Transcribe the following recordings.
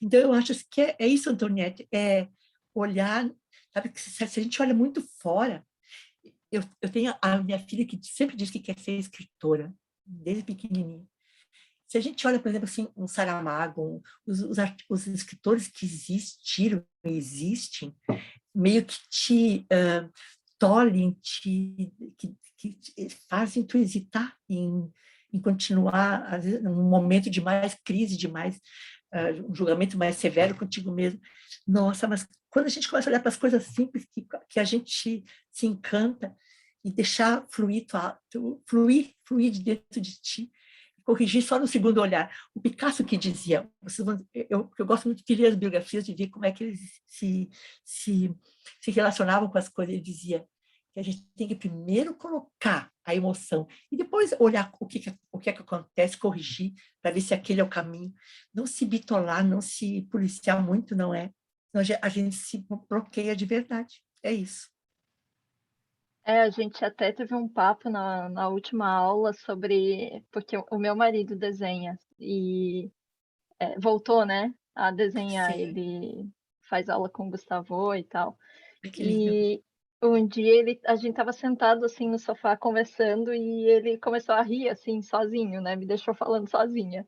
Então, eu acho que é isso, Antoniette, é olhar, sabe, que se a gente olha muito fora, eu tenho a minha filha que sempre diz que quer ser escritora, desde pequenininha. Se a gente olha, por exemplo, assim, um Saramago, os escritores que existiram e existem, meio que te tolhem, que fazem tu hesitar em continuar, às vezes, num momento de mais crise, de mais um julgamento mais severo contigo mesmo. Nossa, mas quando a gente começa a olhar para as coisas simples que a gente se encanta e deixar fluir de dentro de ti, corrigir só no segundo olhar. O Picasso que dizia, eu gosto muito de ler as biografias, de ver como é que eles se relacionavam com as coisas. Ele dizia que a gente tem que primeiro colocar a emoção e depois olhar o que é que acontece, corrigir, para ver se aquele é o caminho. Não se bitolar, não se policiar muito, não é? Senão a gente se bloqueia de verdade. É isso. A gente até teve um papo na última aula sobre... Porque o meu marido desenha e voltou, né, a desenhar. Sim. Ele faz aula com o Gustavo e tal. Que lindo. E um dia a gente estava sentado assim no sofá conversando e ele começou a rir assim sozinho, né? Me deixou falando sozinha.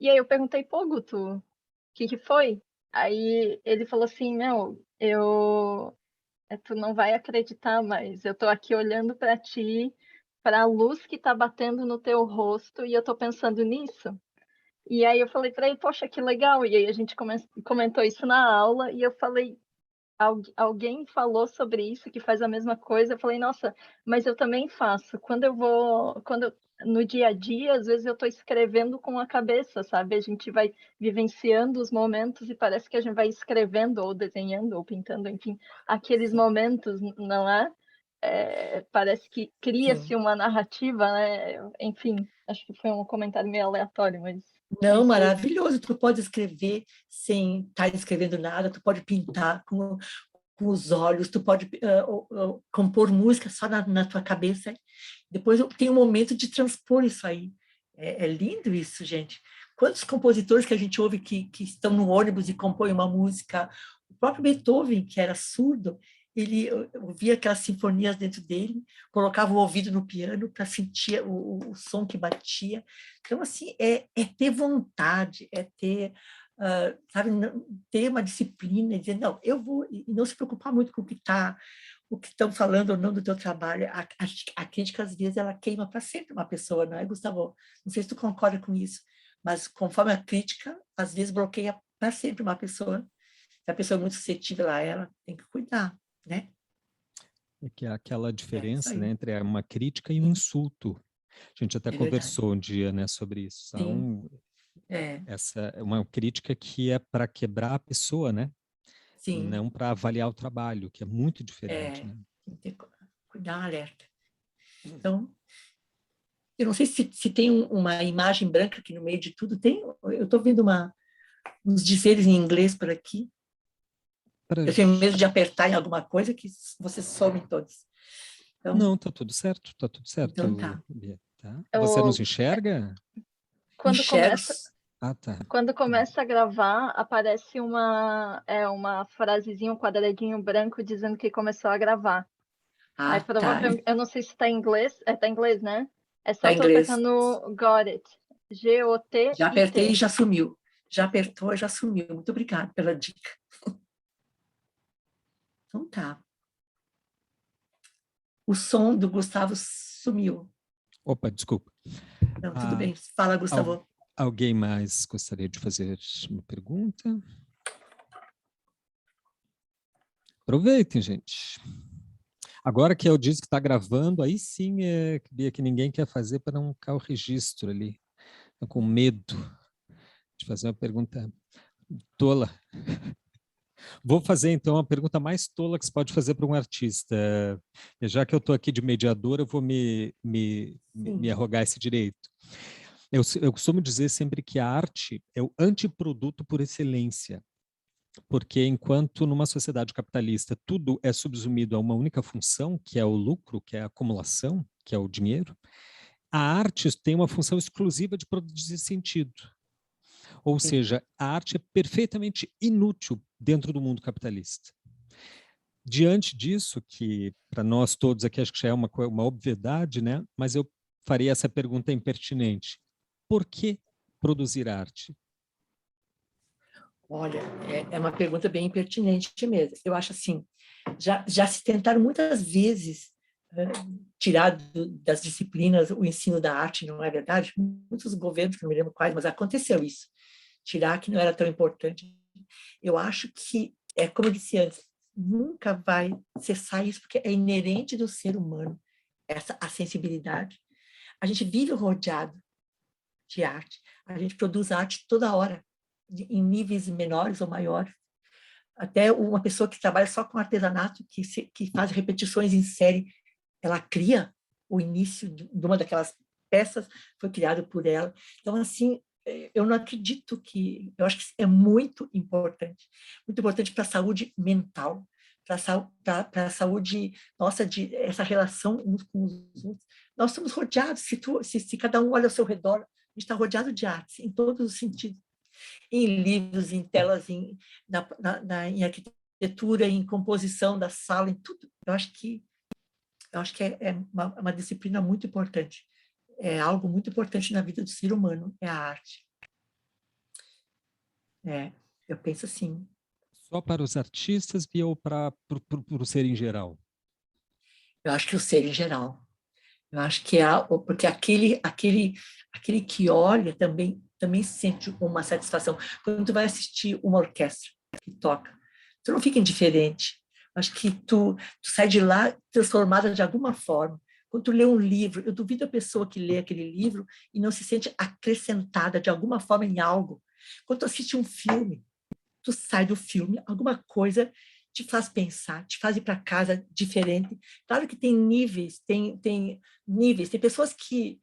E aí eu perguntei, pô, Guto, o que foi? Aí ele falou assim, meu, tu não vai acreditar, mas eu tô aqui olhando para ti, para a luz que tá batendo no teu rosto e eu tô pensando nisso. E aí eu falei para ele, poxa, que legal. E aí a gente comentou isso na aula e eu falei, alguém falou sobre isso, que faz a mesma coisa. Eu falei, nossa, mas eu também faço. No dia a dia, às vezes eu estou escrevendo com a cabeça, sabe? A gente vai vivenciando os momentos e parece que a gente vai escrevendo ou desenhando ou pintando, enfim, aqueles Sim. momentos, não é? Parece que cria-se Sim. uma narrativa, né? Enfim, acho que foi um comentário meio aleatório, mas é Não, isso aí. maravilhoso. Tu pode escrever sem estar escrevendo nada, tu pode pintar com os olhos, tu pode compor música só na tua cabeça. Depois tem um momento de transpor isso aí. É lindo isso, gente. Quantos compositores que a gente ouve que estão no ônibus e compõem uma música? O próprio Beethoven, que era surdo, ele ouvia aquelas sinfonias dentro dele, colocava o ouvido no piano para sentir o som que batia. Então, assim, é ter vontade, é ter, sabe, ter uma disciplina e dizer, não, eu vou, e não se preocupar muito com o que estão falando ou não do teu trabalho. A crítica, às vezes, ela queima para sempre uma pessoa, não é, Gustavo? Não sei se tu concorda com isso, mas conforme a crítica, às vezes bloqueia para sempre uma pessoa. Se a pessoa é muito suscetível a ela, tem que cuidar, né? É que é aquela É isso diferença, né, aí. entre uma crítica e um Sim, insulto. A gente até é verdade. conversou um dia, né, sobre isso. Sim, Então, é, essa é uma crítica que é para quebrar a pessoa, né? sim, Não para avaliar o trabalho, que é muito diferente, né? tem que cuidar, um alerta. Então, eu não sei se tem uma imagem branca aqui no meio de tudo. Tem? Eu estou vendo uns dizeres em inglês por aqui. Pra... Eu tenho medo de apertar em alguma coisa que vocês somem todos. Então, Não, tá tudo certo, tá tudo então certo, tá. Bia, tá? Você nos Eu, enxerga? quando Enxergo. começa Ah, tá. Quando começa a gravar, aparece uma frasezinha, um quadradinho branco dizendo que começou a gravar. Aí Ah, tá. provavelmente, eu não sei se tá em inglês, tá em inglês, né? É Tá só em tu apertar inglês. no Got It. Já apertei e G-O-T-I-T. já sumiu. Já apertou e já sumiu. Muito obrigada pela dica. Então tá. O som do Gustavo sumiu. Opa, desculpa. Não, tudo Ah, bem. Fala, al- Gustavo. alguém mais gostaria de fazer uma pergunta? Aproveitem, gente. Agora que eu disse que está gravando, aí sim Bia, que ninguém quer fazer para não ficar o registro ali. Estou com medo de fazer uma pergunta tola. Vou fazer, então, a pergunta mais tola que se pode fazer para um artista. E já que eu estou aqui de mediador, eu vou me Sim. arrogar esse direito. Eu costumo dizer sempre que a arte é o antiproduto por excelência, porque enquanto numa sociedade capitalista tudo é subsumido a uma única função, que é o lucro, que é a acumulação, que é o dinheiro, a arte tem uma função exclusiva de produzir sentido. Ou seja, a arte é perfeitamente inútil dentro do mundo capitalista. Diante disso, que para nós todos aqui acho que já é uma obviedade, né? Mas eu faria essa pergunta impertinente. Por que produzir arte? Olha, é uma pergunta bem pertinente mesmo. Eu acho assim, já se tentaram muitas vezes tirar das disciplinas o ensino da arte, não é verdade? Muitos governos, não me lembro quais, mas aconteceu isso. Tirar que não era tão importante. Eu acho que, como eu disse antes, nunca vai cessar isso, porque é inerente do ser humano, a sensibilidade. A gente vive rodeado de arte. A gente produz arte toda hora, em níveis menores ou maiores. Até uma pessoa que trabalha só com artesanato, que faz repetições em série, ela cria o início de uma daquelas peças, foi criado por ela. Então, assim, eu não acredito que... Eu acho que é muito importante para a saúde mental, para a saúde nossa, de essa relação uns com os outros. Nós estamos rodeados, se cada um olha ao seu redor, a gente está rodeado de artes, em todos os sentidos. Em livros, em telas, em arquitetura, em composição da sala, em tudo. Eu acho que é uma disciplina muito importante. É algo muito importante na vida do ser humano, é a arte. Eu penso assim. Só para os artistas ou para o ser em geral? Eu acho que o ser em geral. Eu acho que porque aquele que olha também sente uma satisfação. Quando tu vai assistir uma orquestra que toca, tu não fica indiferente. Acho que tu sai de lá transformada de alguma forma. Quando tu lê um livro, eu duvido a pessoa que lê aquele livro e não se sente acrescentada de alguma forma em algo. Quando tu assiste um filme, tu sai do filme, alguma coisa te faz pensar, te faz ir para casa diferente. Claro que tem níveis, tem níveis, tem pessoas que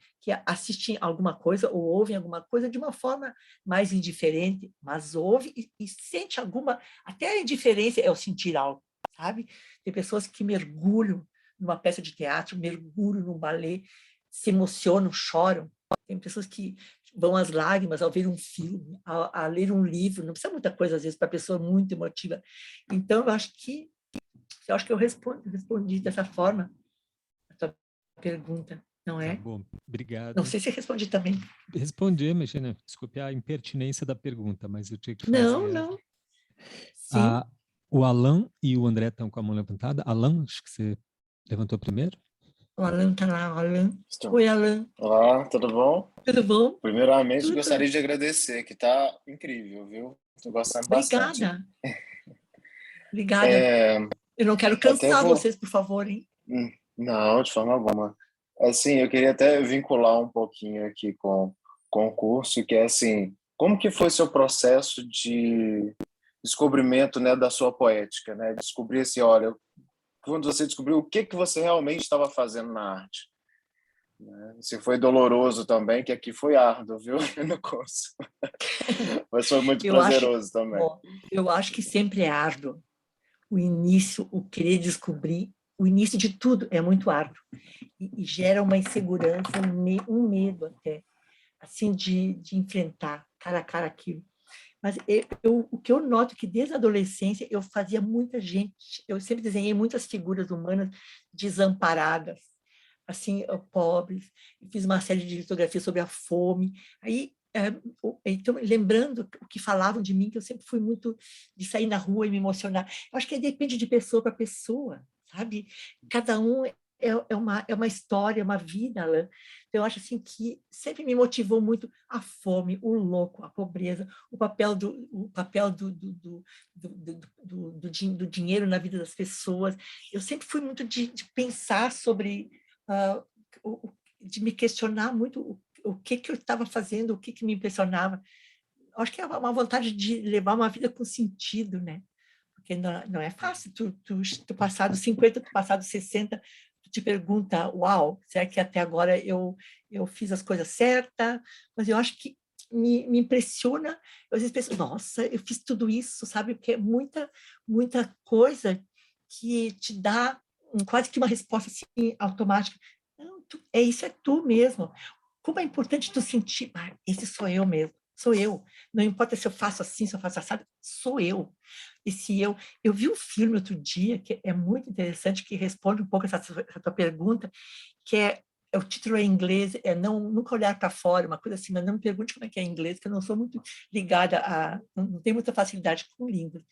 assistem alguma coisa ou ouvem alguma coisa de uma forma mais indiferente, mas ouve e sente alguma, até a indiferença é o sentir algo, sabe? Tem pessoas que mergulham numa peça de teatro, mergulham num balé, se emocionam, choram. Tem pessoas que vão às lágrimas ao ver um filme, a ler um livro, não precisa muita coisa às vezes para a pessoa muito emotiva. Então eu acho que eu respondi dessa forma a tua pergunta, não é? Tá bom, obrigado. Não sei se respondi também. Respondi, Mexena. Desculpe a impertinência da pergunta, mas eu tinha que fazer. Não. Sim. O Alan e o André estão com a mão levantada. Alan, acho que você levantou primeiro. O Alan está lá, o Alan. Oi, Alan. Olá, tudo bom? Tudo bom? Primeiramente, Tudo. Gostaria de agradecer, que está incrível, viu? Estou gostando bastante. Obrigada. Eu não quero cansar vocês, por favor, hein? Não, de forma alguma. Assim, eu queria até vincular um pouquinho aqui com o curso, que é assim, como que foi seu processo de descobrimento, né, da sua poética, né? Descobrir assim, olha, quando você descobriu o que você realmente estava fazendo na arte. Se foi doloroso também, que aqui foi árduo, viu, no curso. Mas foi muito prazeroso também. Bom, eu acho que sempre é árduo. O início, o querer descobrir, o início de tudo é muito árduo. E gera uma insegurança, um medo até, assim, de enfrentar cara a cara aquilo. Mas o que eu noto é que desde a adolescência eu fazia muita gente, eu sempre desenhei muitas figuras humanas desamparadas, assim, pobres, fiz uma série de litografias sobre a fome. Aí, então, lembrando o que falavam de mim, que eu sempre fui muito de sair na rua e me emocionar. Eu acho que depende de pessoa para pessoa, sabe? Cada um é uma história, uma vida, Alain. Então, eu acho assim que sempre me motivou muito a fome, o louco, a pobreza, o papel do dinheiro na vida das pessoas. Eu sempre fui muito de pensar sobre, de me questionar muito o que eu estava fazendo, o que me impressionava. Eu acho que é uma vontade de levar uma vida com sentido, né? Porque não é fácil. Tu passar dos 50, tu passar dos 60, tu te pergunta, uau, será que até agora eu fiz as coisas certas? Mas eu acho que me impressiona, eu às vezes penso, nossa, eu fiz tudo isso, sabe? Porque é muita coisa que te dá quase que uma resposta assim, automática. Não, isso é tu mesmo. Como é importante tu sentir, esse sou eu mesmo, sou eu. Não importa se eu faço assim, se eu faço assado, sou eu. Esse eu vi um filme outro dia que é muito interessante, que responde um pouco essa tua pergunta, que o título é em inglês, nunca olhar para fora, uma coisa assim, mas não me pergunte como é que é em inglês, que eu não sou muito ligada não tenho muita facilidade com línguas.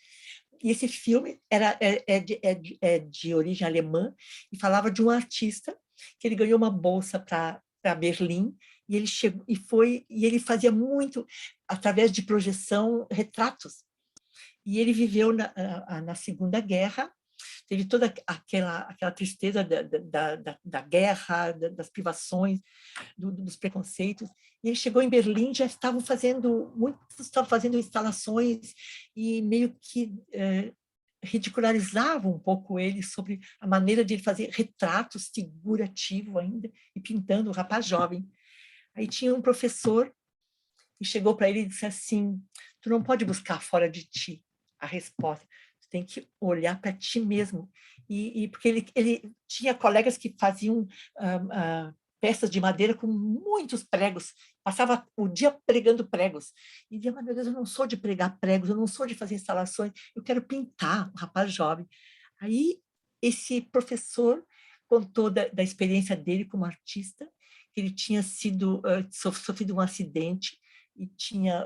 E esse filme é de origem alemã e falava de um artista que ele ganhou uma bolsa para Berlim, e ele chegou e ele fazia muito através de projeção retratos. E ele viveu na Segunda Guerra, teve toda aquela tristeza da guerra, das privações, dos preconceitos. E ele chegou em Berlim, muitos estavam fazendo instalações e meio que ridicularizavam um pouco ele sobre a maneira de ele fazer retratos figurativo ainda, e pintando o rapaz jovem. Aí tinha um professor que chegou para ele e disse assim: tu não pode buscar fora de ti a resposta, tu tem que olhar para ti mesmo. Porque ele tinha colegas que faziam peças de madeira com muitos pregos, passava o dia pregando pregos, e dizia: mas meu Deus, eu não sou de pregar pregos, eu não sou de fazer instalações, eu quero pintar, um rapaz jovem. Aí esse professor contou da experiência dele como artista, que ele tinha sofrido um acidente e tinha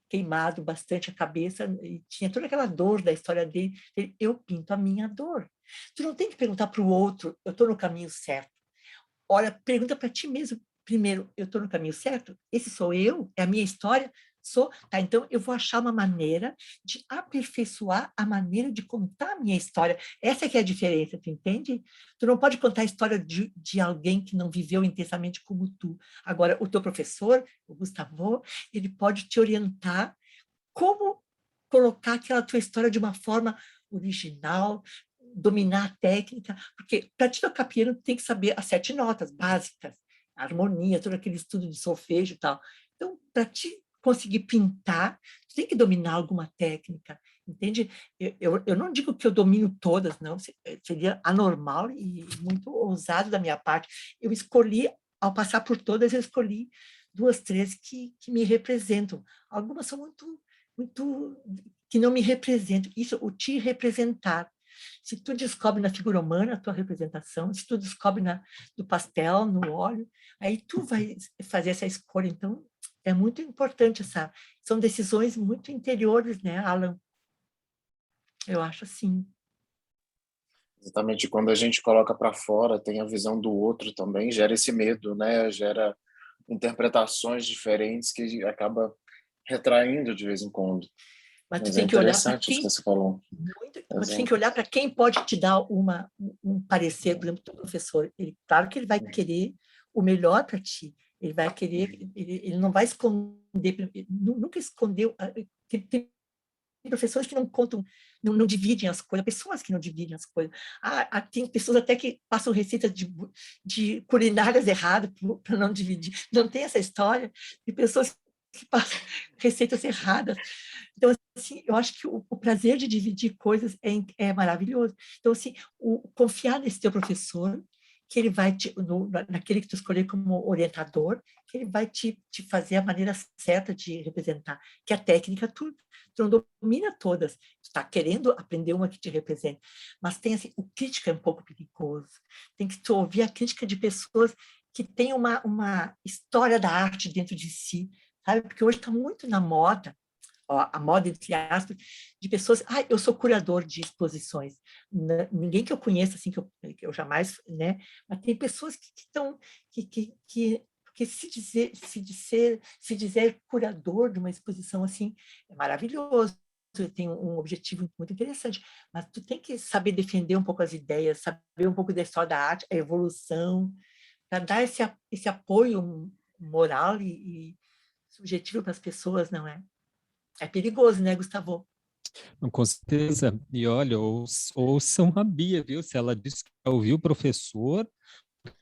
queimado bastante a cabeça, e tinha toda aquela dor da história dele. Eu pinto a minha dor. Tu não tem que perguntar para o outro: eu estou no caminho certo. Olha, pergunta para ti mesmo primeiro: eu estou no caminho certo? Esse sou eu? É a minha história? Sou? Tá, então eu vou achar uma maneira de aperfeiçoar a maneira de contar a minha história. Essa que é a diferença, tu entende? Tu não pode contar a história de alguém que não viveu intensamente como tu. Agora, o teu professor, o Gustavo, ele pode te orientar como colocar aquela tua história de uma forma original, dominar a técnica, porque para te tocar piano tem que saber as 7 notas básicas, a harmonia, todo aquele estudo de solfejo e tal. Então, para te conseguir pintar, tu tem que dominar alguma técnica, entende? Eu não digo que eu domino todas, não, seria anormal e muito ousado da minha parte. Eu escolhi, ao passar por todas, eu escolhi 2, 3 que me representam. Algumas são muito que não me representam. Isso, o te representar. Se tu descobre na figura humana a tua representação, se tu descobre no pastel, no óleo, aí tu vai fazer essa escolha. Então, é muito importante são decisões muito interiores, né, Alan? Eu acho assim. Exatamente, quando a gente coloca para fora, tem a visão do outro também, gera esse medo, né? Gera interpretações diferentes que acaba retraindo de vez em quando. Mas tu Mas é tem que olhar para interessante isso quem... que você falou. Mas tu tem que olhar para quem pode te dar um parecer. Por exemplo, o professor, claro que ele vai querer o melhor para ti. Ele vai querer, ele não vai esconder, nunca escondeu. Tem professores que não contam, não dividem as coisas, pessoas que não dividem as coisas. Tem pessoas até que passam receitas de culinárias erradas para não dividir. Não tem essa história de pessoas que passam receitas erradas. Então, assim, eu acho que o prazer de dividir coisas é maravilhoso. Então, assim, confiar nesse teu professor, que ele vai naquele que tu escolher como orientador, que ele vai te fazer a maneira certa de representar, que a técnica tu não domina todas, tu está querendo aprender uma que te represente, mas tem assim, o crítica é um pouco perigoso, tem que tu ouvir a crítica de pessoas que têm uma história da arte dentro de si, sabe? Porque hoje está muito na moda, a moda, entre aspas, de pessoas... eu sou curador de exposições. Ninguém que eu conheça, assim, que eu jamais... né? Mas tem pessoas que estão... Porque se dizer curador de uma exposição, assim, é maravilhoso. Tem um objetivo muito interessante. Mas tu tem que saber defender um pouco as ideias, saber um pouco da história da arte, a evolução, para dar esse apoio moral e subjetivo para as pessoas, não é? É perigoso, né, Gustavo? Com certeza. E olha, ouçam a Bia, viu? Se ela disse que ouviu o professor,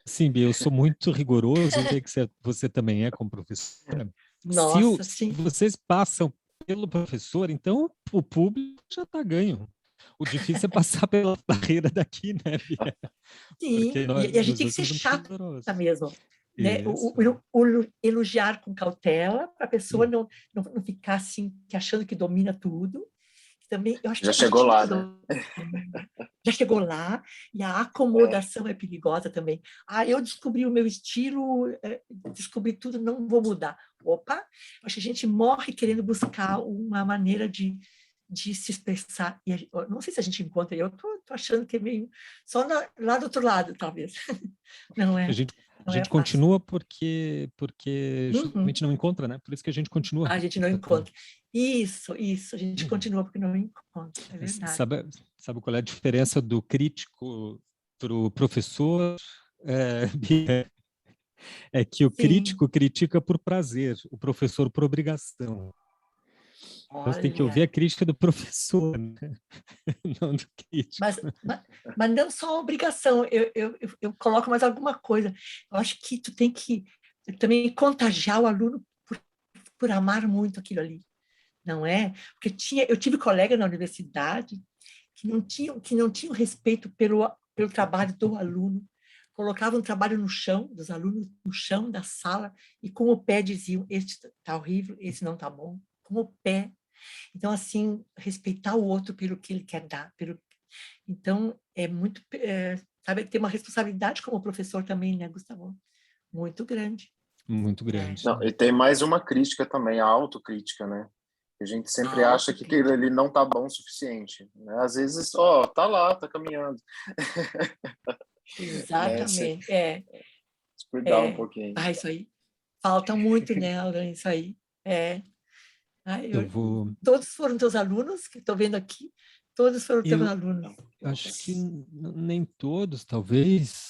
sim, Bia, eu sou muito rigoroso, eu sei que você também é como professora. Nossa, Se sim. vocês passam pelo professor, então o público já está ganho. O difícil é passar pela barreira daqui, né, Bia? Sim, Porque e a gente nós tem que outros ser somos chato rigorosos. mesmo. né? O elogiar com cautela, para a pessoa não ficar assim, achando que domina tudo. Também, eu acho que Já chegou lá, né? Já chegou lá, e a acomodação é perigosa também. Eu descobri o meu estilo, descobri tudo, não vou mudar. Opa, acho que a gente morre querendo buscar uma maneira de se expressar. E não sei se a gente encontra, eu tô achando que é meio só lá do outro lado, talvez. Não é? A gente continua porque Uhum. justamente não encontra, né? Por isso que a gente continua. A gente não encontra. Isso, a gente continua porque não encontra, é verdade. Sabe qual é a diferença do crítico para o professor? É que o crítico critica por prazer, o professor por obrigação. Então, você tem que ouvir a crítica do professor, né? Não do crítico. Mas não só a obrigação, eu coloco mais alguma coisa. Eu acho que tu tem que também contagiar o aluno por amar muito aquilo ali, não é? Porque eu tive colega na universidade que não tinham respeito pelo trabalho do aluno, colocavam o trabalho no chão, dos alunos no chão da sala, e com o pé diziam, esse está horrível, esse não está bom, com o pé. Então, assim, respeitar o outro pelo que ele quer dar. Então, é muito... sabe, tem uma responsabilidade como professor também, né, Gustavo? Muito grande. Muito grande. Não, e tem mais uma crítica também, a autocrítica, né? A gente sempre acha que aquilo ali não tá bom o suficiente, né? Às vezes, tá lá, tá caminhando. Exatamente, Se cuidar um pouquinho. Isso aí. Falta muito, né, Alan, isso aí. Todos foram teus alunos, que estou vendo aqui, todos foram teus alunos. Acho que nem todos, talvez.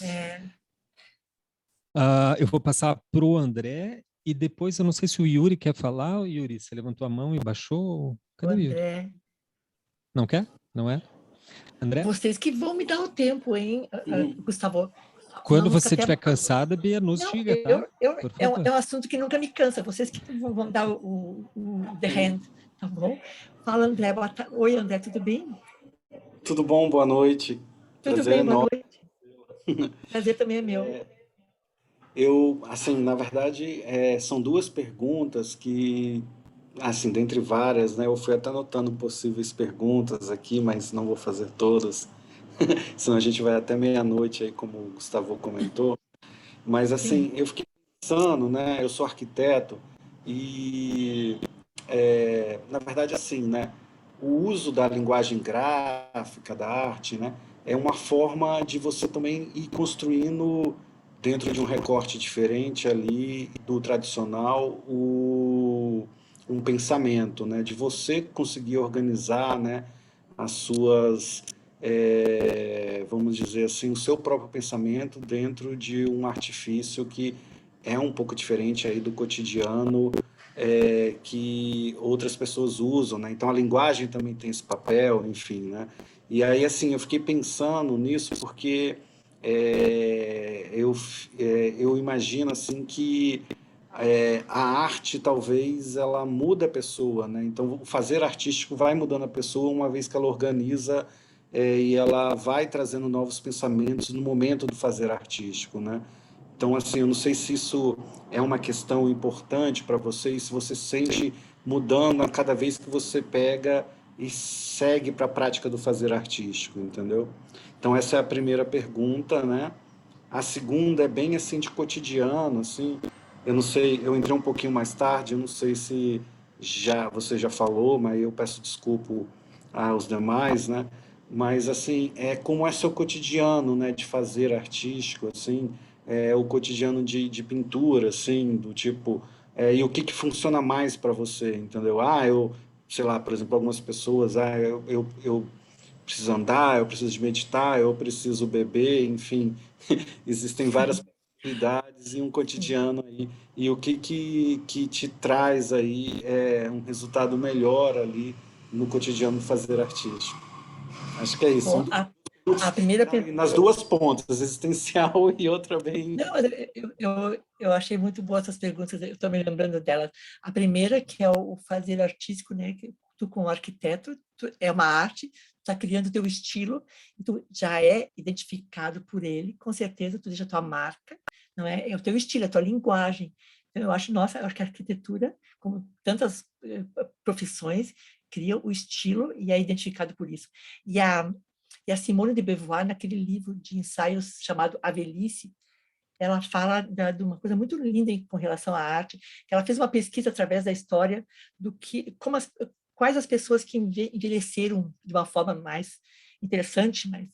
Eu vou passar para o André e depois eu não sei se o Yuri quer falar. Yuri, você levantou a mão e baixou. Cadê o Yuri? Não quer? Não é? André? Vocês que vão me dar o tempo, hein, Gustavo? Quando você estiver cansada, Bia, nos diga, tá? É um assunto que nunca me cansa. Vocês que vão dar o the hand, tá bom? Fala, André. Oi, André, tudo bem? Tudo bom? Boa noite. Tudo Prazer bem, boa enorme. noite. Prazer também é meu. Assim, na verdade, são duas perguntas que, assim, dentre várias, né? Eu fui até anotando possíveis perguntas aqui, mas não vou fazer todas, senão a gente vai até meia-noite aí, como o Gustavo comentou. Mas, assim, eu fiquei pensando, né? Eu sou arquiteto e, na verdade, assim, né? O uso da linguagem gráfica, da arte, né? É uma forma de você também ir construindo dentro de um recorte diferente ali do tradicional, um pensamento, né? De você conseguir organizar, né? As suas, vamos dizer assim, o seu próprio pensamento dentro de um artifício que é um pouco diferente aí do cotidiano que outras pessoas usam, né? Então a linguagem também tem esse papel, enfim, né? E aí, assim, eu fiquei pensando nisso porque eu imagino assim que a arte talvez ela muda a pessoa, né? Então o fazer artístico vai mudando a pessoa uma vez que ela organiza e ela vai trazendo novos pensamentos no momento do fazer artístico, né? Então assim, eu não sei se isso é uma questão importante para você e se você sente mudando a cada vez que você pega e segue para a prática do fazer artístico, entendeu? Então essa é a primeira pergunta, né? A segunda é bem assim de cotidiano, assim. Eu não sei, eu entrei um pouquinho mais tarde, eu não sei se você já falou, mas eu peço desculpa aos demais, né? Mas assim, como é seu cotidiano, né, de fazer artístico, assim, o cotidiano de pintura, assim, do tipo, e o que funciona mais para você, entendeu? Eu, sei lá, por exemplo, algumas pessoas, eu preciso andar, eu preciso de meditar, eu preciso beber, enfim, existem várias possibilidades em um cotidiano aí. E o que te traz aí um resultado melhor ali no cotidiano do fazer artístico? Acho que é isso. Bom, a primeira nas duas pontas, existencial e outra bem... Não, eu achei muito boas essas perguntas, eu estou me lembrando delas. A primeira, que é o fazer artístico, né? Que tu, como arquiteto, é uma arte, está criando teu estilo, tu já é identificado por ele, com certeza tu deixa tua marca, não é? É o teu estilo, é a tua linguagem. Então, eu acho que a arquitetura, como tantas profissões, cria o estilo e é identificado por isso. E a Simone de Beauvoir, naquele livro de ensaios chamado A Velhice, ela fala de uma coisa muito linda com relação à arte, que ela fez uma pesquisa através da história quais as pessoas que envelheceram de uma forma mais interessante, mais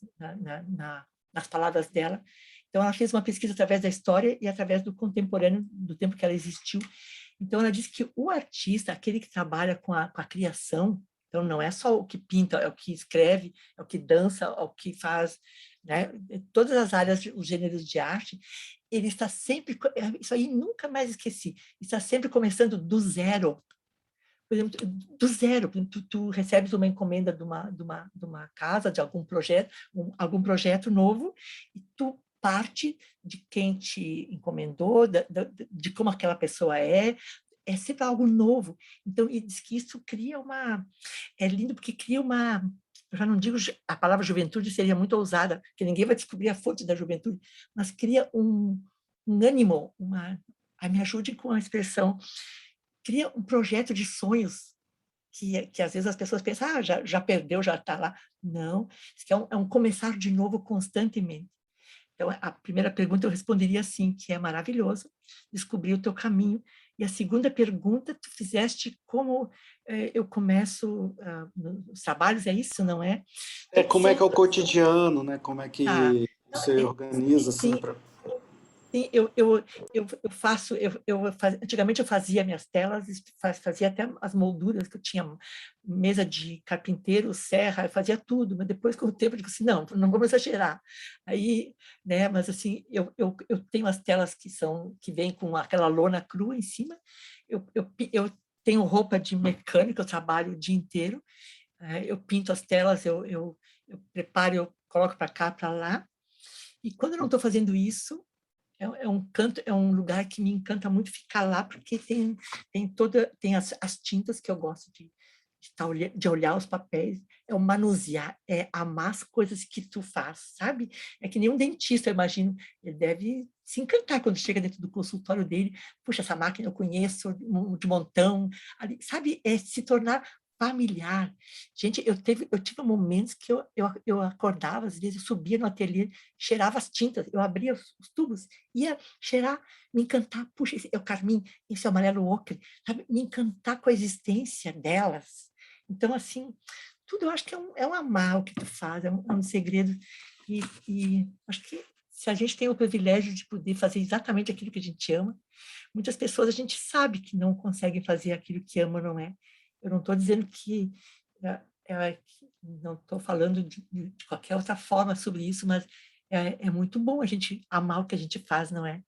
nas palavras dela. Então, ela fez uma pesquisa através da história e através do contemporâneo, do tempo que ela existiu. Então, ela diz que o artista, aquele que trabalha com a criação, então não é só o que pinta, é o que escreve, é o que dança, é o que faz, né? Todas as áreas, os gêneros de arte, ele está sempre, isso aí nunca mais esqueci, está sempre começando do zero. Por exemplo, do zero, tu recebes uma encomenda de uma casa, de algum projeto novo, e tu parte de quem te encomendou, de como aquela pessoa é sempre algo novo. Então, e diz que isso cria é lindo porque cria eu já não digo, a palavra juventude seria muito ousada, porque ninguém vai descobrir a fonte da juventude, mas cria um ânimo, me ajude com a expressão, cria um projeto de sonhos, que às vezes as pessoas pensam, já perdeu, já está lá. Não, isso é um começar de novo constantemente. Então, a primeira pergunta eu responderia assim, que é maravilhoso descobrir o teu caminho. E a segunda pergunta, tu fizeste como eu começo nos trabalhos, é isso, não é? Como é que é o cotidiano, né? Como é Ah, que você organiza, assim, sim, sim, antigamente eu fazia minhas telas, fazia até as molduras, que eu tinha mesa de carpinteiro, serra, eu fazia tudo, mas depois com o tempo eu digo assim, não vamos exagerar. Aí, né, mas assim, eu tenho as telas que vêm com aquela lona crua em cima, eu tenho roupa de mecânica, eu trabalho o dia inteiro, eu pinto as telas, eu preparo, eu coloco para cá, para lá, e quando eu não estou fazendo isso, é um lugar que me encanta muito ficar lá, porque tem as tintas que eu gosto de olhar os papéis, é o manusear, é amar as coisas que tu faz, sabe? É que nem um dentista, eu imagino, ele deve se encantar quando chega dentro do consultório dele, puxa, essa máquina eu conheço de montão, ali, sabe? É se tornar familiar. Gente, eu tive momentos que eu acordava, às vezes eu subia no ateliê, cheirava as tintas, eu abria os tubos, ia cheirar, me encantar, puxa, esse é o carmim, esse é o amarelo ocre, sabe? Me encantar com a existência delas. Então, assim, tudo eu acho que é um amar o que tu faz, é um segredo, e acho que se a gente tem o privilégio de poder fazer exatamente aquilo que a gente ama, muitas pessoas a gente sabe que não conseguem fazer aquilo que ama, não é? Eu não estou dizendo que não estou falando de qualquer outra forma sobre isso, mas é muito bom a gente amar o que a gente faz, não é?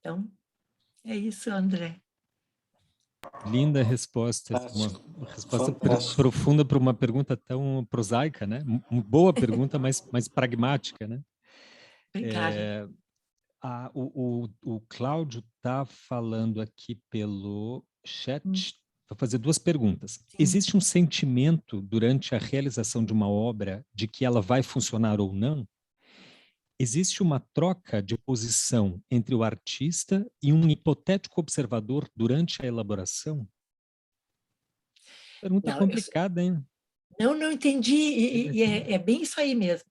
Então, é isso, André. Linda resposta, uma resposta fantástico. profunda para uma pergunta tão prosaica, né? Boa pergunta, mas pragmática, né? Obrigada. O Cláudio está falando aqui pelo chat. Vou fazer duas perguntas. Sim. Existe um sentimento durante a realização de uma obra de que ela vai funcionar ou não? Existe uma troca de posição entre o artista e um hipotético observador durante a elaboração? Pergunta complicada, hein? Não entendi, e é bem isso aí mesmo.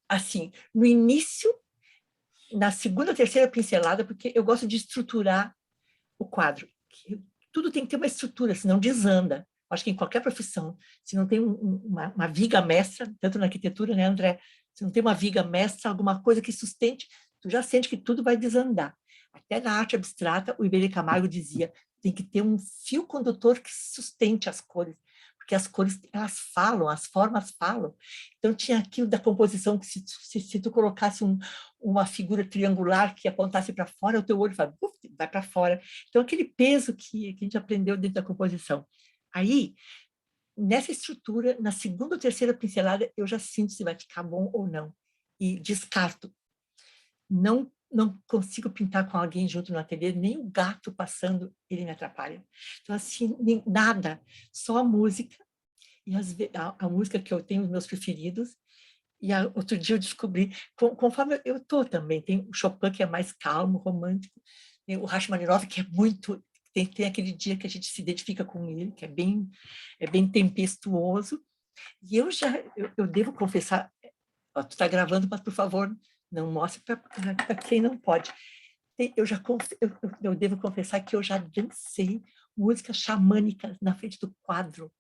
Assim, no início, na segunda, terceira pincelada, porque eu gosto de estruturar o quadro. Tudo tem que ter uma estrutura, senão desanda. Acho que em qualquer profissão, se não tem uma viga mestra, tanto na arquitetura, né, André? Se não tem uma viga mestra, alguma coisa que sustente, tu já sente que tudo vai desandar. Até na arte abstrata, o Iberê Camargo dizia, tem que ter um fio condutor que sustente as cores, porque as cores, elas falam, as formas falam. Então, tinha aquilo da composição, que se tu colocasse uma figura triangular que apontasse para fora, o teu olho vai para fora. Então, aquele peso que a gente aprendeu dentro da composição. Aí, nessa estrutura, na segunda ou terceira pincelada, eu já sinto se vai ficar bom ou não. E descarto. Não consigo pintar com alguém junto no ateliê, nem o gato passando, ele me atrapalha. Então, assim, nada, só a música, e a música que eu tenho, os meus preferidos, outro dia eu descobri, conforme eu estou também, tem o Chopin, que é mais calmo, romântico, tem o Rachmaninoff, que é muito... Tem aquele dia que a gente se identifica com ele, que é bem tempestuoso. E eu devo confessar, ó, tu está gravando, mas, por favor, não mostre para quem não pode. Eu devo confessar que eu já dancei músicas xamânicas na frente do quadro.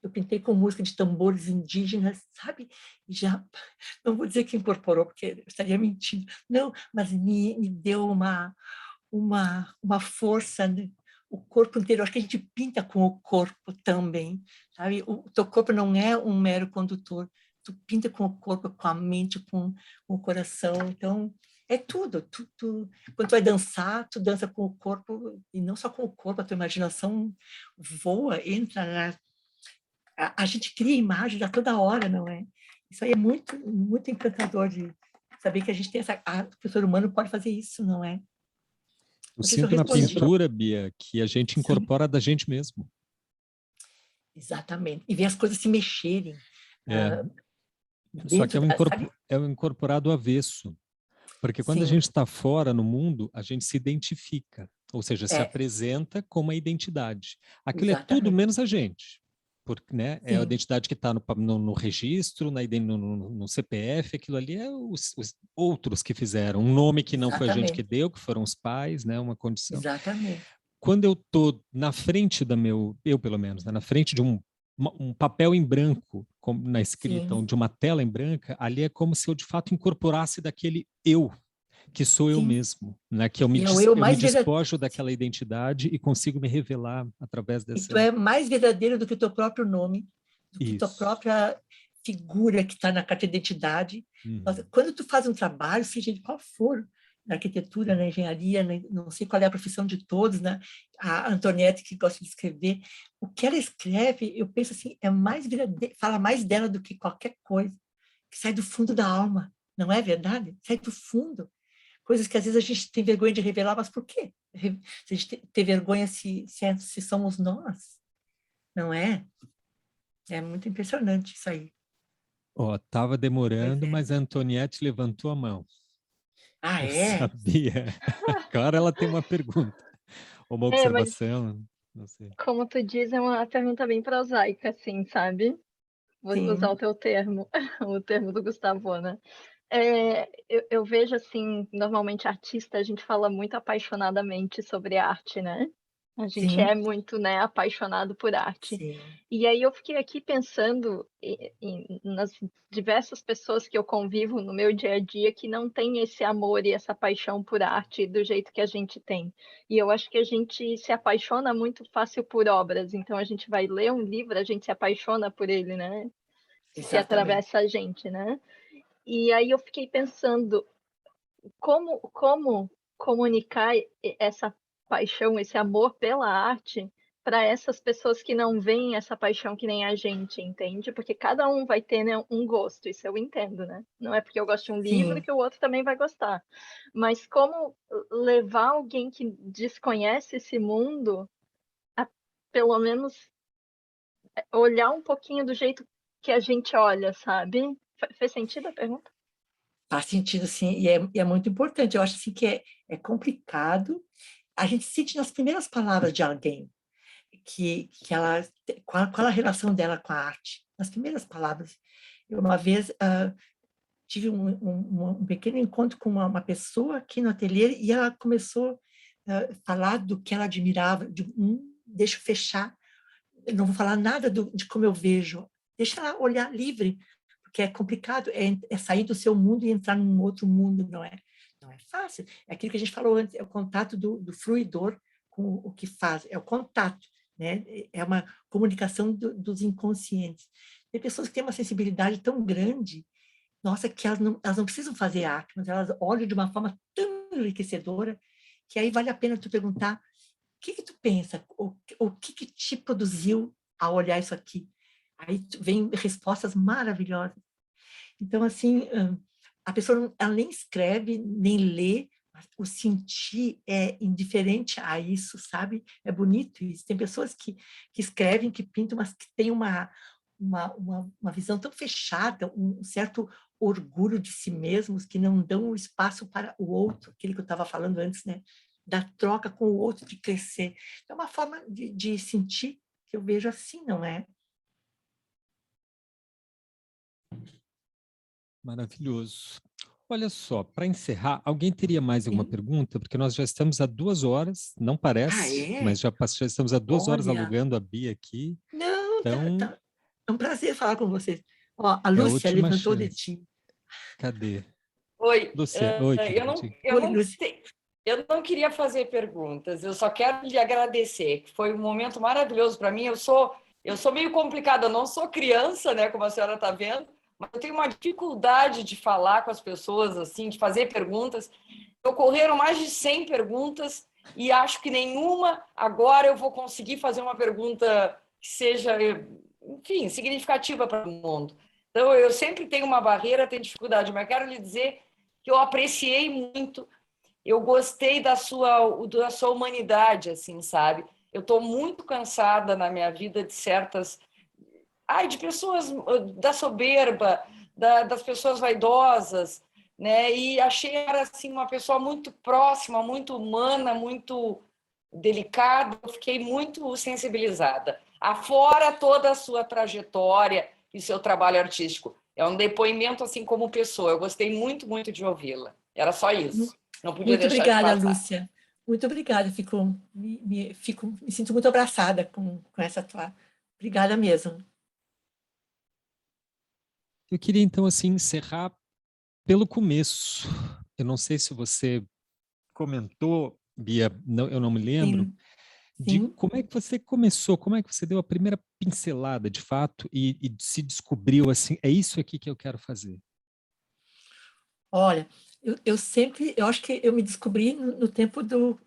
Eu pintei com música de tambores indígenas, sabe? E já, não vou dizer que incorporou, porque eu estaria mentindo. Não, mas me deu uma força, né? O corpo inteiro. Acho que a gente pinta com o corpo também, sabe? O teu corpo não é um mero condutor. Tu pinta com o corpo, com a mente, com o coração. Então, é tudo. Quando tu vai dançar, tu dança com o corpo, e não só com o corpo, a tua imaginação voa, entra na... A gente cria imagens a toda hora, não é? Isso aí é muito, muito encantador de saber que a gente tem que o ser humano pode fazer isso, não é? Eu Não sei se eu sinto na respondi. pintura, Bia, que a gente incorpora da gente mesmo. Exatamente. E ver as coisas se mexerem. Só que Sabe? é um incorporado avesso. Porque quando a gente está fora no mundo, a gente se identifica, ou seja, se apresenta como a identidade. Aquilo é tudo menos a gente. Porque, né, é a identidade que está no registro, no CPF, aquilo ali é os outros que fizeram. Um nome que não foi a gente que deu, que foram os pais, né, uma condição. Exatamente. Quando eu estou na frente eu pelo menos, né, na frente de um papel em branco na escrita, ou de uma tela em branca, ali é como se eu de fato incorporasse daquele eu, que sou eu mesmo, né? Que eu me despojo daquela identidade e consigo me revelar através dessa... E tu é mais verdadeiro do que o teu próprio nome, do que a tua própria figura que está na carta de identidade. Quando tu faz um trabalho, seja de qual for, na arquitetura, na engenharia, não sei qual é a profissão de todos, né? A Antoniette, que gosta de escrever, o que ela escreve, eu penso assim, é mais verdadeiro, fala mais dela do que qualquer coisa, que sai do fundo da alma, não é verdade? Sai do fundo. Coisas que às vezes a gente tem vergonha de revelar, mas por quê? Se a gente tem vergonha se somos nós, não é? É muito impressionante isso aí. Ó, tava demorando, mas a Antoniette levantou a mão. Ah, Eu é? sabia. Agora ela tem uma pergunta, uma observação, não sei. Como tu diz, é uma pergunta bem prosaica, assim, sabe? Vou usar o teu termo, o termo do Gustavo, né? Eu vejo, assim, normalmente artista, a gente fala muito apaixonadamente sobre arte, né? A gente é muito, né, apaixonado por arte. Sim. E aí eu fiquei aqui pensando nas diversas pessoas que eu convivo no meu dia a dia que não têm esse amor e essa paixão por arte do jeito que a gente tem. E eu acho que a gente se apaixona muito fácil por obras. Então a gente vai ler um livro, a gente se apaixona por ele, né? Se atravessa a gente, né? E aí eu fiquei pensando como comunicar essa paixão, esse amor pela arte para essas pessoas que não veem essa paixão que nem a gente, entende? Porque cada um vai ter, né, um gosto, isso eu entendo, né? Não é porque eu gosto de um livro que o outro também vai gostar. Mas como levar alguém que desconhece esse mundo a, pelo menos, olhar um pouquinho do jeito que a gente olha, sabe? Fez sentido a pergunta? Faz sentido, sim, e é muito importante. Eu acho assim, que é complicado. A gente sente nas primeiras palavras de alguém que ela, qual a relação dela com a arte. Nas primeiras palavras. Eu, uma vez, tive um pequeno encontro com uma pessoa aqui no ateliê e ela começou a falar do que ela admirava, deixa eu fechar, eu não vou falar nada de como eu vejo, deixa ela olhar livre, porque é complicado, é sair do seu mundo e entrar num outro mundo, não é fácil. É aquilo que a gente falou antes, é o contato do fruidor com o que faz, é o contato, né? É uma comunicação dos inconscientes. Tem pessoas que têm uma sensibilidade tão grande, nossa, que elas não precisam fazer arte, mas elas olham de uma forma tão enriquecedora que aí vale a pena tu perguntar: o que tu pensa? O que te produziu a olhar isso aqui? Aí vem respostas maravilhosas. Então, assim, a pessoa ela nem escreve, nem lê, mas o sentir é indiferente a isso, sabe? É bonito isso. Tem pessoas que escrevem, que pintam, mas que têm uma visão tão fechada, um certo orgulho de si mesmos, que não dão espaço para o outro, aquele que eu estava falando antes, né? Da troca com o outro, de crescer. É uma forma de sentir que eu vejo assim, não é? Maravilhoso. Olha só, para encerrar, alguém teria mais alguma Sim. pergunta? Porque nós já estamos há 2 horas, não parece, É? mas já estamos há 2 horas Olha, alugando a Bia aqui. não, Então, é um prazer falar com vocês. Ó, a é a Lúcia última levantou o chance. dedinho. Cadê? Oi, Lúcia, oi, eu querida. não, Oi, Lúcia. eu não queria fazer perguntas, eu só quero lhe agradecer, que foi um momento maravilhoso para mim. Eu sou meio complicada, eu não sou criança, né, como a senhora está vendo, mas eu tenho uma dificuldade de falar com as pessoas, assim, de fazer perguntas. Ocorreram mais de 100 perguntas e acho que nenhuma agora eu vou conseguir fazer uma pergunta que seja, enfim, significativa para o mundo. Então, eu sempre tenho uma barreira, tenho dificuldade, mas quero lhe dizer que eu apreciei muito, eu gostei da sua humanidade, assim, sabe? Eu estou muito cansada na minha vida de certas... de pessoas da soberba, das pessoas vaidosas, né? E achei ela, assim, uma pessoa muito próxima, muito humana, muito delicada. Eu fiquei muito sensibilizada. Afora toda a sua trajetória e seu trabalho artístico. É um depoimento, assim, como pessoa. Eu gostei muito, muito de ouvi-la. Era só isso. Não podia Muito deixar de obrigada, passar. Lúcia. Muito obrigada. Me sinto muito abraçada com essa tua. Obrigada mesmo. Eu queria, então, assim, encerrar pelo começo. Eu não sei se você comentou, Bia, não, eu não me lembro, Sim, de sim. como é que você começou, como é que você deu a primeira pincelada, de fato, e se descobriu assim, é isso aqui que eu quero fazer. Olha, eu acho que eu me descobri no tempo do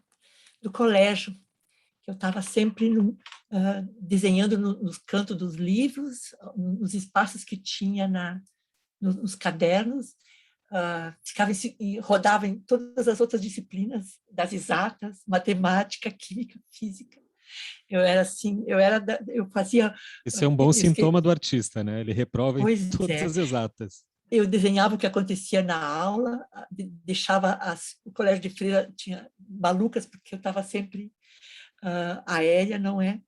colégio, que eu estava sempre desenhando nos cantos dos livros, nos espaços que tinha nos cadernos, ficava e rodava em todas as outras disciplinas, das exatas, matemática, química, física. Eu era assim, eu fazia... Isso é um bom sintoma do artista, né? Ele reprova em Pois todas é, as exatas. eu desenhava o que acontecia na aula, deixava o colégio de freira tinha malucas, porque eu estava sempre aérea, não é?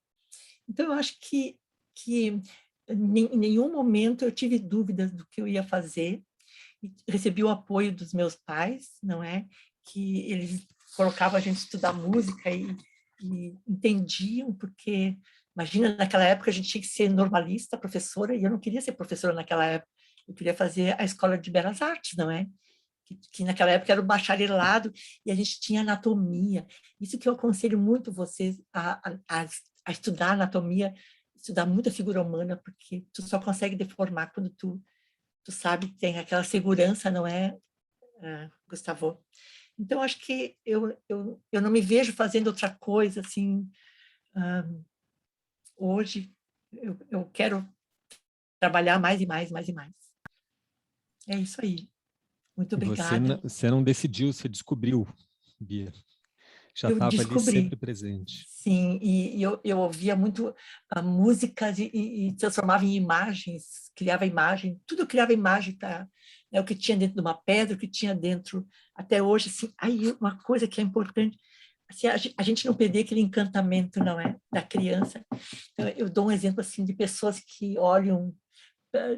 Então, eu acho que em nenhum momento eu tive dúvidas do que eu ia fazer. E recebi o apoio dos meus pais, não é? Que eles colocavam a gente estudar música e entendiam, porque, imagina, naquela época a gente tinha que ser normalista, professora, e eu não queria ser professora naquela época. Eu queria fazer a Escola de Belas Artes, não é? Que naquela época era o bacharelado, e a gente tinha anatomia. Isso que eu aconselho muito vocês a estudar anatomia, estudar muita figura humana, porque tu só consegue deformar quando tu sabe, tem aquela segurança, não é, Gustavo? Então, acho que eu não me vejo fazendo outra coisa, assim, hoje eu quero trabalhar mais e mais, mais e mais. É isso aí. Muito E obrigada. você não decidiu, você descobriu, Bia. Já Eu estava ali sempre descobri. presente. Sim, e eu ouvia muito músicas e transformava em imagens, criava imagem, tudo eu criava imagem, tá? É o que tinha dentro de uma pedra, o que tinha dentro, até hoje, assim, aí uma coisa que é importante, assim, a gente não perder aquele encantamento, não é, da criança. Então, eu dou um exemplo, assim, de pessoas que olham,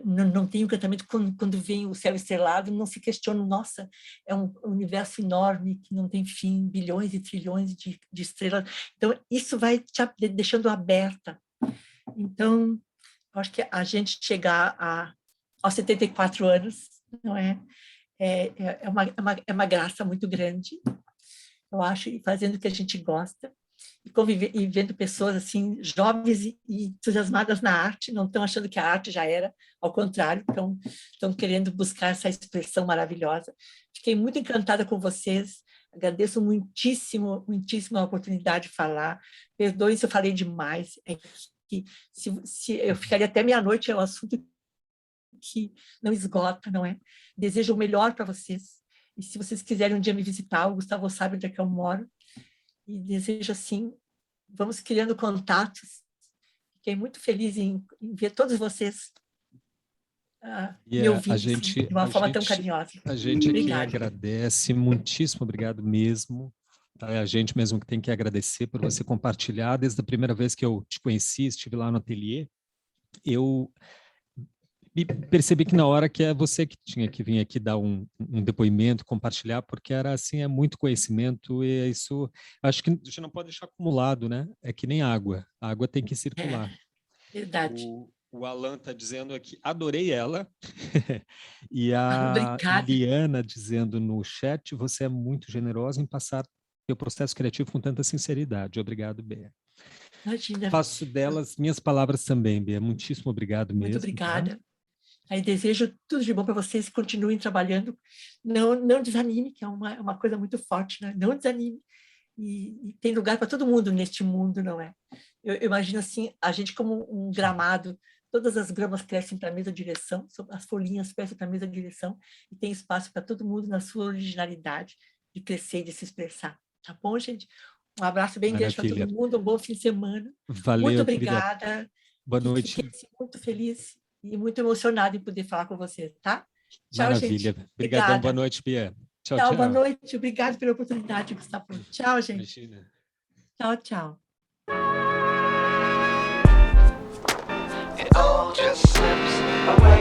não tem encantamento, quando vem o céu estrelado, não se questionam, nossa, é um universo enorme que não tem fim, bilhões e trilhões de estrelas. Então, isso vai te deixando aberta. Então, eu acho que a gente chegar aos 74 anos, não é? É uma graça muito grande, eu acho, e fazendo o que a gente gosta, e conviver e vendo pessoas assim jovens e entusiasmadas na arte, não estão achando que a arte já era, ao contrário, estão querendo buscar essa expressão maravilhosa. Fiquei muito encantada com vocês, agradeço muitíssimo, muitíssimo a oportunidade de falar. Perdoem se eu falei demais, é que se eu ficaria até meia-noite, é um assunto que não esgota, não é? Desejo o melhor para vocês. E se vocês quiserem um dia me visitar, o Gustavo sabe onde é que eu moro. E desejo, assim, vamos criando contatos. Fiquei muito feliz em ver todos vocês. me ouvir a assim, gente, de uma a forma tão gente, carinhosa. a gente aqui Obrigada. agradece, muitíssimo obrigado mesmo. Tá? É a gente mesmo que tem que agradecer por você compartilhar. Desde a primeira vez que eu te conheci, estive lá no ateliê, eu percebi que na hora que é você que tinha que vir aqui dar um depoimento, compartilhar, porque era assim, é muito conhecimento e isso, acho que a gente não pode deixar acumulado, né? É que nem água, a água tem que circular. Verdade. O Alan está dizendo aqui, adorei ela, e a Obrigada. Liana dizendo no chat, você é muito generosa em passar seu processo criativo com tanta sinceridade. Obrigado, Bea. Imagina. Faço delas minhas palavras também, Bea. Muitíssimo obrigado mesmo. Muito obrigada. Tá? Aí desejo tudo de bom para vocês, continuem trabalhando. Não desanime, que é uma coisa muito forte, né? Não desanime. E tem lugar para todo mundo neste mundo, não é? Eu imagino assim, a gente como um gramado, todas as gramas crescem para a mesma direção, as folhinhas crescem para a mesma direção, e tem espaço para todo mundo na sua originalidade de crescer e de se expressar. Tá bom, gente? Um abraço bem grande para todo mundo, um bom fim de semana. Valeu, muito obrigada. Querida. Boa noite. Fiquei muito feliz e muito emocionada em poder falar com você, tá? Tchau, Maravilha. gente. Obrigadão, boa noite, Bia. Tchau, tchau. Boa noite. Obrigado pela oportunidade, Gustavo. Tchau, gente. Imagina. Tchau, tchau. It all just slips away.